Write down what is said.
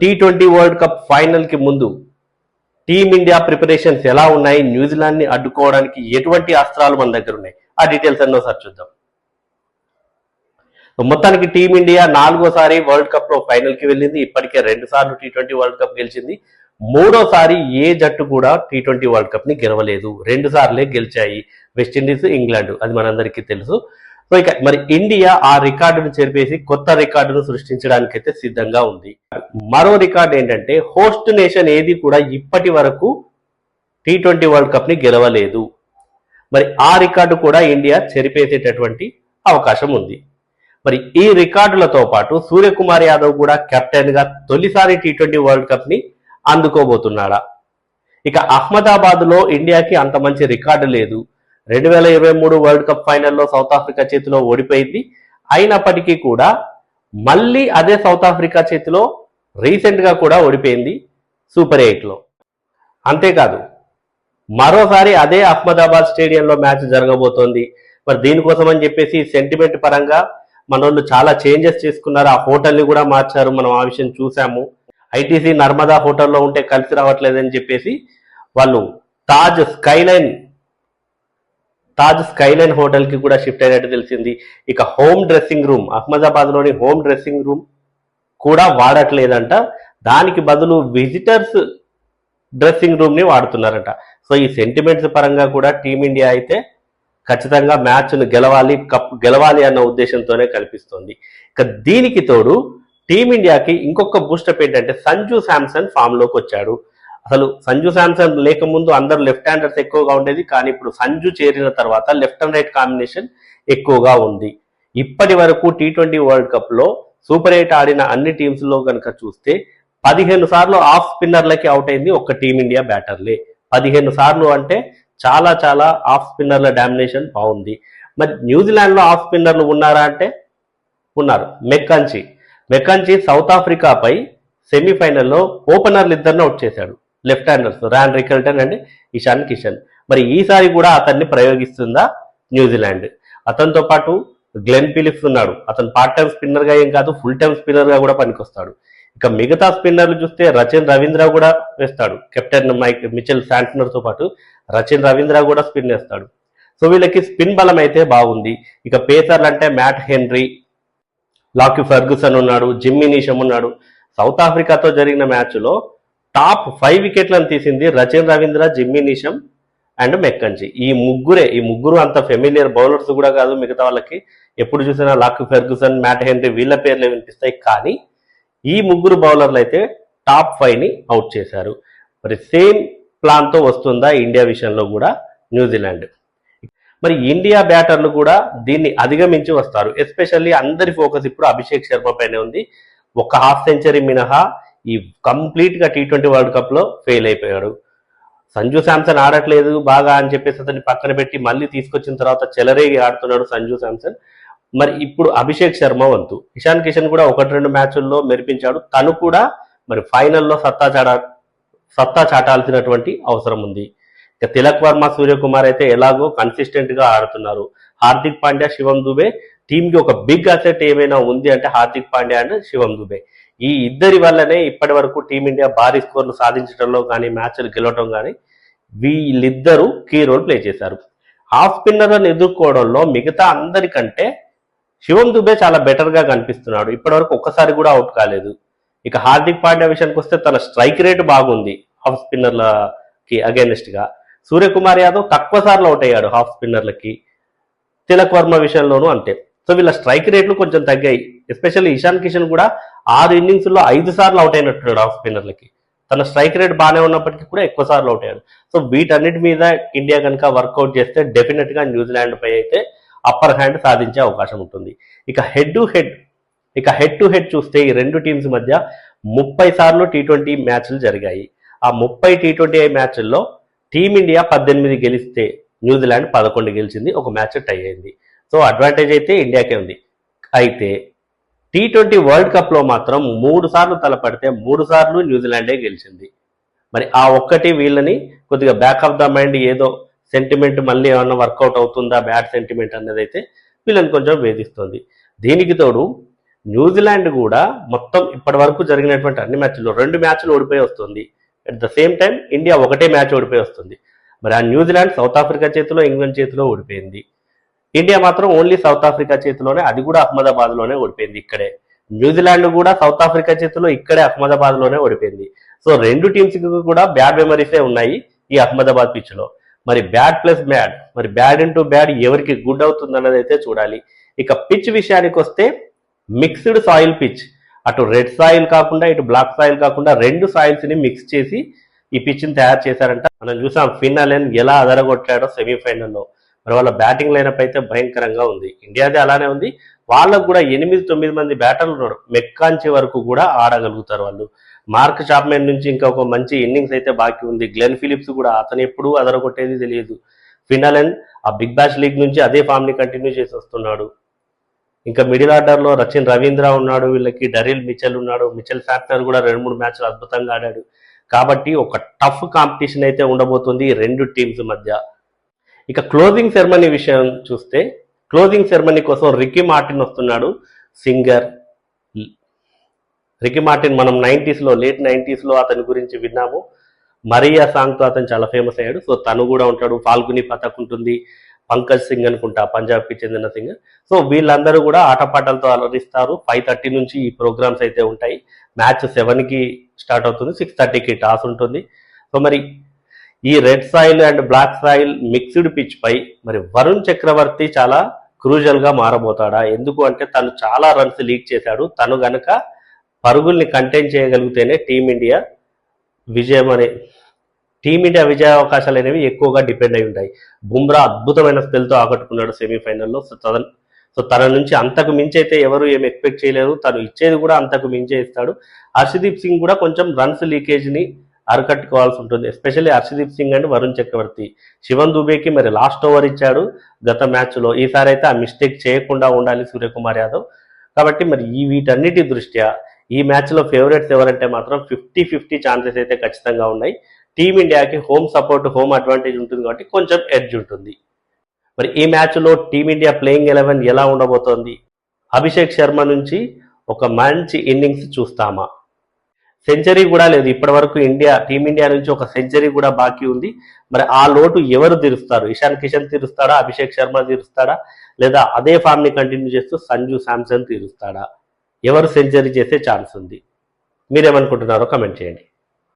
T20 world cup final కి ముందు team India preparations ఎలా ఉన్నాయి, న్యూజిలాండ్ ని అడ్డుకోవడానికి ఎటువంటి అస్త్రాలు మన దగ్గర ఉన్నాయి, ఆ డీటెయిల్స్ అన్నో సార్ చూద్దాం. మొత్తానికి టీమిండియా 4వసారి వరల్డ్ కప్ లో ఫైనల్ కి వెళ్ళింది. ఇప్పటికే 2 సార్లు T20 వరల్డ్ కప్ గెలిచింది. 3వసారి ఏ జట్టు కూడా T20 వరల్డ్ కప్ ని గెలవలేదు. 2 సార్లే గెలిచాయి, వెస్టిండీస్, ఇంగ్లాండ్. అది మనందరికీ తెలుసు. సో ఇక మరి ఇండియా ఆ రికార్డును చెరిపేసి కొత్త రికార్డును సృష్టించడానికైతే సిద్ధంగా ఉంది. మరో రికార్డు ఏంటంటే హోస్ట్ నేషన్ ఏది కూడా ఇప్పటి వరకు T20 వరల్డ్ కప్ ని గెలవలేదు. మరి ఆ రికార్డు కూడా ఇండియా చెరిపేసేటటువంటి అవకాశం ఉంది. మరి ఈ రికార్డులతో పాటు సూర్యకుమార్ యాదవ్ కూడా కెప్టెన్ గా తొలిసారి T20 వరల్డ్ కప్ ని అందుకోబోతున్నాడా? ఇక అహ్మదాబాద్ లో ఇండియాకి అంత మంచి రికార్డు లేదు. 2023 వరల్డ్ కప్ ఫైనల్లో సౌత్ ఆఫ్రికా చేతిలో ఓడిపోయింది. అయినప్పటికీ కూడా మళ్ళీ అదే సౌత్ ఆఫ్రికా చేతిలో రీసెంట్ గా కూడా ఓడిపోయింది సూపర్ 8లో. అంతేకాదు మరోసారి అదే అహ్మదాబాద్ స్టేడియంలో మ్యాచ్ జరగబోతోంది. మరి దీనికోసం అని చెప్పేసి సెంటిమెంట్ పరంగా మనోళ్ళు చాలా చేంజెస్ చేసుకున్నారు. ఆ హోటల్ని కూడా మార్చారు. మనం ఆ విషయం చూసాము. ఐటీసీ నర్మదా హోటల్లో ఉంటే కలిసి రావట్లేదని చెప్పేసి వాళ్ళు తాజ్ స్కైలైన్ హోటల్ కి కూడా షిఫ్ట్ అయినట్టు తెలిసింది. ఇక హోమ్ డ్రెస్సింగ్ రూమ్, అహ్మదాబాద్ లోని హోమ్ డ్రెస్సింగ్ రూమ్ కూడా వాడట్లేదంట. దానికి బదులు విజిటర్స్ డ్రెస్సింగ్ రూమ్ ని వాడుతున్నారంట. సో ఈ సెంటిమెంట్స్ పరంగా కూడా టీమిండియా అయితే ఖచ్చితంగా మ్యాచ్ను గెలవాలి అన్న ఉద్దేశంతోనే కనిపిస్తోంది. ఇక దీనికి తోడు టీమిండియాకి ఇంకొక బూస్టప్ ఏంటంటే సంజు శాంసన్ ఫామ్ లోకి వచ్చాడు. అసలు సంజు శాంసన్ లేకముందు అందరూ లెఫ్ట్ హ్యాండర్స్ ఎక్కువగా ఉండేది, కానీ ఇప్పుడు సంజు చేరిన తర్వాత లెఫ్ట్ అండ్ రైట్ కాంబినేషన్ ఎక్కువగా ఉంది. ఇప్పటి వరకు T20 వరల్డ్ కప్ లో సూపర్ 8 ఆడిన అన్ని టీమ్స్ లో కనుక చూస్తే 15 సార్లు ఆఫ్ స్పిన్నర్లకి అవుట్ అయింది ఒక్క టీమిండియా బ్యాటర్లే. 15 సార్లు అంటే చాలా చాలా ఆఫ్ స్పిన్నర్ల డామినేషన్ బాగుంది. మరి న్యూజిలాండ్ లో ఆఫ్ స్పిన్నర్లు ఉన్నారా అంటే ఉన్నారు. మెక్కంచి సౌత్ ఆఫ్రికాపై సెమీఫైనల్లో ఓపెనర్లు ఇద్దరిని అవుట్ చేశాడు, left handers Ryan Rickelton and Ishan Kishan. మరి ఈసారి కూడా అతన్ని ప్రయోగిస్తుందా న్యూజిలాండ్? అతనితో పాటు గ్లెన్ ఫిలిప్స్ ఉన్నాడు. అతను పార్ట్ టైం స్పిన్నర్ గా ఏం కాదు, ఫుల్ టైం స్పిన్నర్ గా కూడా పనికొస్తాడు. ఇక మిగతా స్పిన్నర్లు చూస్తే రచిన్ రవీంద్ర కూడా వేస్తాడు. కెప్టెన్ మిచెల్ శాంట్నర్ తో పాటు రచిన్ రవీంద్ర కూడా స్పిన్ వేస్తాడు. సో వీళ్ళకి స్పిన్ బలం అయితే బాగుంది. ఇక పేసర్లు అంటే మ్యాట్ హెన్రీ, లాకీ ఫెర్గుసన్ ఉన్నాడు, జిమ్మీ నీషమ్ ఉన్నాడు. సౌత్ ఆఫ్రికాతో జరిగిన మ్యాచ్ లో టాప్ 5 వికెట్లను తీసింది Rachin Ravindra, Jimmy Neesham and McConchie. ఈ ముగ్గురు అంత ఫెమిలియర్ బౌలర్స్ కూడా కాదు. మిగతా వాళ్ళకి ఎప్పుడు చూసినా లాకీ ఫెర్గుసన్, మ్యాట్ హెన్రీ వీళ్ళ పేర్లే వినిపిస్తాయి. కానీ ఈ ముగ్గురు బౌలర్లు అయితే టాప్ 5ని అవుట్ చేశారు. మరి సేమ్ ప్లాన్ తో వస్తుందా ఇండియా విషయంలో కూడా న్యూజిలాండ్? మరి ఇండియా బ్యాటర్లు కూడా దీన్ని అధిగమించి వస్తారు. ఎస్పెషల్లీ అందరి ఫోకస్ ఇప్పుడు అభిషేక్ శర్మ పైనే ఉంది. ఒక హాఫ్ సెంచరీ మినహా ఈ కంప్లీట్ గా T20 వరల్డ్ కప్ లో ఫెయిల్ అయిపోయాడు. సంజు శాంసన్ ఆడట్లేదు బాగా అని చెప్పేసి అతన్ని పక్కన పెట్టి మళ్ళీ తీసుకొచ్చిన తర్వాత చెలరేగి ఆడుతున్నాడు సంజు శాంసన్. మరి ఇప్పుడు అభిషేక్ శర్మ వంతు. ఇషాన్ కిషన్ కూడా 1-2 మ్యాచ్ల్లో మెరిపించాడు. తను కూడా మరి ఫైనల్లో సత్తా చాటాల్సినటువంటి అవసరం ఉంది. ఇక తిలక్ వర్మ, సూర్యకుమార్ అయితే ఎలాగో కన్సిస్టెంట్ గా ఆడుతున్నారు. హార్దిక్ పాండ్యా, శివం దుబే టీమ్ కి ఒక బిగ్ అసెట్ ఏమైనా ఉంది అంటే హార్దిక్ పాండ్యా అండ్ శివం దుబే. ఈ ఇద్దరి వల్లనే ఇప్పటి వరకు టీమిండియా భారీ స్కోర్లు సాధించడంలో కానీ మ్యాచ్లు గెలవడం కానీ వీళ్ళిద్దరూ కీ రోల్ ప్లే చేశారు. హాఫ్ స్పిన్నర్లను ఎదుర్కోవడంలో మిగతా అందరికంటే శివం దుబే చాలా బెటర్ గా కనిపిస్తున్నాడు. ఇప్పటి వరకు ఒక్కసారి కూడా అవుట్ కాలేదు. ఇక హార్దిక్ పాండ్యా విషయానికి వస్తే తన స్ట్రైక్ రేట్ బాగుంది హాఫ్ స్పిన్నర్లకి అగేనిస్ట్ గా. సూర్యకుమార్ యాదవ్ తక్కువ సార్లు అవుట్ అయ్యాడు హాఫ్ స్పిన్నర్లకి. తిలక్ వర్మ విషయంలోనూ అంతే. సో వీళ్ళ స్ట్రైక్ రేట్లు కొంచెం తగ్గాయి. ఎస్పెషల్లీ ఇషాన్ కిషన్ కూడా 6 innings లో 5 సార్లు అవుట్ అయినట్టున్నాడు హాఫ్ స్పిన్నర్లకి. తన స్ట్రైక్ రేట్ బాగానే ఉన్నప్పటికీ కూడా ఎక్కువ సార్లు అవుట్ అయ్యాడు. సో వీటన్నిటి మీద ఇండియా కనుక వర్కౌట్ చేస్తే డెఫినెట్ గా న్యూజిలాండ్ పై అయితే అప్పర్ హ్యాండ్ సాధించే అవకాశం ఉంటుంది. ఇక హెడ్ టు హెడ్ చూస్తే ఈ రెండు టీమ్స్ మధ్య 30 సార్లు T20 మ్యాచ్లు జరిగాయి. ఆ 30 T20 మ్యాచ్ల్లో టీమిండియా 18 గెలిస్తే న్యూజిలాండ్ 11 గెలిచింది. ఒక మ్యాచ్ టై అయింది. సో అడ్వాంటేజ్ అయితే ఇండియాకే ఉంది. అయితే T20 వరల్డ్ కప్ లో మాత్రం 3 సార్లు తలపడితే 3 సార్లు న్యూజిలాండే గెలిచింది. మరి ఆ ఒక్కటి వీళ్ళని కొద్దిగా బ్యాక్ ఆఫ్ ద మైండ్ ఏదో సెంటిమెంట్ మళ్ళీ ఏమన్నా వర్కౌట్ అవుతుందా బ్యాడ్ సెంటిమెంట్ అన్నది అయితే వీళ్ళని కొంచెం వేధిస్తుంది. దీనికి తోడు న్యూజిలాండ్ కూడా మొత్తం ఇప్పటి వరకు జరిగినటువంటి అన్ని మ్యాచ్ల్లో 2 మ్యాచ్లు ఓడిపోయి వస్తుంది. At the same time India ఒకటే మ్యాచ్ ఓడిపోయి వస్తుంది. మరి ఆ న్యూజిలాండ్ సౌత్ ఆఫ్రికా చేతిలో, ఇంగ్లాండ్ చేతిలో ఓడిపోయింది. ఇండియా మాత్రం ఓన్లీ సౌత్ ఆఫ్రికా చేతిలోనే, అది కూడా అహ్మదాబాద్లోనే ఓడిపోయింది. ఇక్కడే న్యూజిలాండ్ కూడా సౌత్ ఆఫ్రికా చేతిలో ఇక్కడే అహ్మదాబాద్లోనే ఓడిపోయింది. సో 2 టీమ్స్కి కూడా బ్యాడ్ మెమరీసే ఉన్నాయి ఈ అహ్మదాబాద్ పిచ్లో. మరి బ్యాడ్ ప్లస్ బ్యాడ్, మరి బ్యాడ్ ఇంటూ బ్యాడ్ ఎవరికి గుడ్ అవుతుంది అన్నది అయితే చూడాలి. ఇక పిచ్ విషయానికి వస్తే మిక్స్డ్ సాయిల్ పిచ్, అటు రెడ్ సాయిల్ కాకుండా ఇటు బ్లాక్ సాయిల్ కాకుండా 2 సాయిల్స్ని మిక్స్ చేసి ఈ పిచ్ని తయారు చేశారంట. మనం చూసాం ఫిన్ అలెన్ ఎలా అదరగొట్టాడో సెమీఫైనల్లో. మరి వాళ్ళ బ్యాటింగ్ లైనప్ అయితే భయంకరంగా ఉంది. ఇండియాదే అలానే ఉంది. వాళ్ళకు కూడా 8-9 మంది బ్యాటర్లు ఉన్నారు. మెక్కాంచి వరకు కూడా ఆడగలుగుతారు వాళ్ళు. మార్క్ చాప్మెన్ నుంచి ఇంకా ఒక మంచి ఇన్నింగ్స్ అయితే బాకీ ఉంది. గ్లెన్ ఫిలిప్స్ కూడా, అతను ఎప్పుడు అదరగొట్టేది తెలియదు. ఫిన్ అలెన్ ఆ బిగ్ బ్యాష్ లీగ్ నుంచి అదే ఫామ్ని కంటిన్యూ చేసి వస్తున్నాడు. ఇంకా మిడిల్ ఆర్డర్లో రచిన్ రవీంద్ర ఉన్నాడు, వీళ్ళకి డరిల్ మిచెల్ ఉన్నాడు. మిచెల్ శాంట్నర్ కూడా 2-3 మ్యాచ్లు అద్భుతంగా ఆడాడు. కాబట్టి ఒక టఫ్ కాంపిటీషన్ అయితే ఉండబోతుంది ఈ 2 టీమ్స్ మధ్య. ఇక క్లోజింగ్ సెరమనీ విషయం చూస్తే, క్లోజింగ్ సెరమనీ కోసం రికీ మార్టిన్ వస్తున్నాడు, సింగర్. రికీ మార్టిన్ మనం లేట్ 90s అతని గురించి విన్నాము. మరియా సాంగ్తో అతను చాలా ఫేమస్ అయ్యాడు. సో తను కూడా ఉంటాడు. ఫాల్గుని పథక్ ఉంటుంది, పంకజ్ సింగ్ అనుకుంటా పంజాబ్కి చెందిన సింగర్. సో వీళ్ళందరూ కూడా ఆటపాటలతో అలరిస్తారు. 5:30 నుంచి ఈ ప్రోగ్రామ్స్ అయితే ఉంటాయి. మ్యాచ్ 7కి స్టార్ట్ అవుతుంది, 6:30కి టాస్ ఉంటుంది. సో మరి ఈ red soil and black soil mixed pitch పై మరి వరుణ్ చక్రవర్తి చాలా క్రూజల్గా మారబోతాడా? ఎందుకు అంటే తను చాలా రన్స్ లీక్ చేశాడు. తను గనక పరుగుల్ని కంటైన్ చేయగలిగితేనే టీమిండియా విజయ అవకాశాలు అనేవి ఎక్కువగా డిపెండ్ అయి ఉంటాయి. బుమ్రా అద్భుతమైన స్పెల్తో ఆకట్టుకున్నాడు సెమీఫైనల్లో. సో తన నుంచి అంతకు మించి అయితే ఎవరు ఏం ఎక్స్పెక్ట్ చేయలేరు. తను ఇచ్చేది కూడా అంతకు మించే ఇస్తాడు. హర్షదీప్ సింగ్ కూడా కొంచెం రన్స్ లీకేజ్ని అరికట్టుకోవాల్సి ఉంటుంది, ఎస్పెషల్లీ హర్షదీప్ సింగ్ అండ్ వరుణ్ చక్రవర్తి. శివన్ దుబేకి మరి లాస్ట్ ఓవర్ ఇచ్చాడు గత మ్యాచ్లో. ఈసారి అయితే ఆ మిస్టేక్ చేయకుండా ఉండాలి సూర్యకుమార్ యాదవ్. కాబట్టి మరి వీటన్నిటి దృష్ట్యా ఈ మ్యాచ్లో ఫేవరెట్స్ ఎవరంటే మాత్రం 50-50 ఛాన్సెస్ అయితే ఖచ్చితంగా ఉన్నాయి. టీమిండియాకి హోమ్ సపోర్ట్, హోమ్ అడ్వాంటేజ్ ఉంటుంది కాబట్టి కొంచెం ఎడ్జ్ ఉంటుంది. మరి ఈ మ్యాచ్లో టీమిండియా ప్లేయింగ్ 11 ఎలా ఉండబోతోంది? అభిషేక్ శర్మ నుంచి ఒక మంచి ఇన్నింగ్స్ చూస్తామా? సెంచరీ కూడా లేదు ఇప్పటి వరకు టీమిండియా నుంచి ఒక సెంచరీ కూడా బాకీ ఉంది. మరి ఆ లోటు ఎవరు తీరుస్తారు? ఇషాన్ కిషన్ తీరుస్తాడా, అభిషేక్ శర్మ తీరుస్తాడా, లేదా అదే ఫామ్ని కంటిన్యూ చేస్తూ సంజు శాంసన్ తీరుస్తాడా? ఎవరు సెంచరీ చేసే ఛాన్స్ ఉంది? మీరేమనుకుంటున్నారో కమెంట్ చేయండి.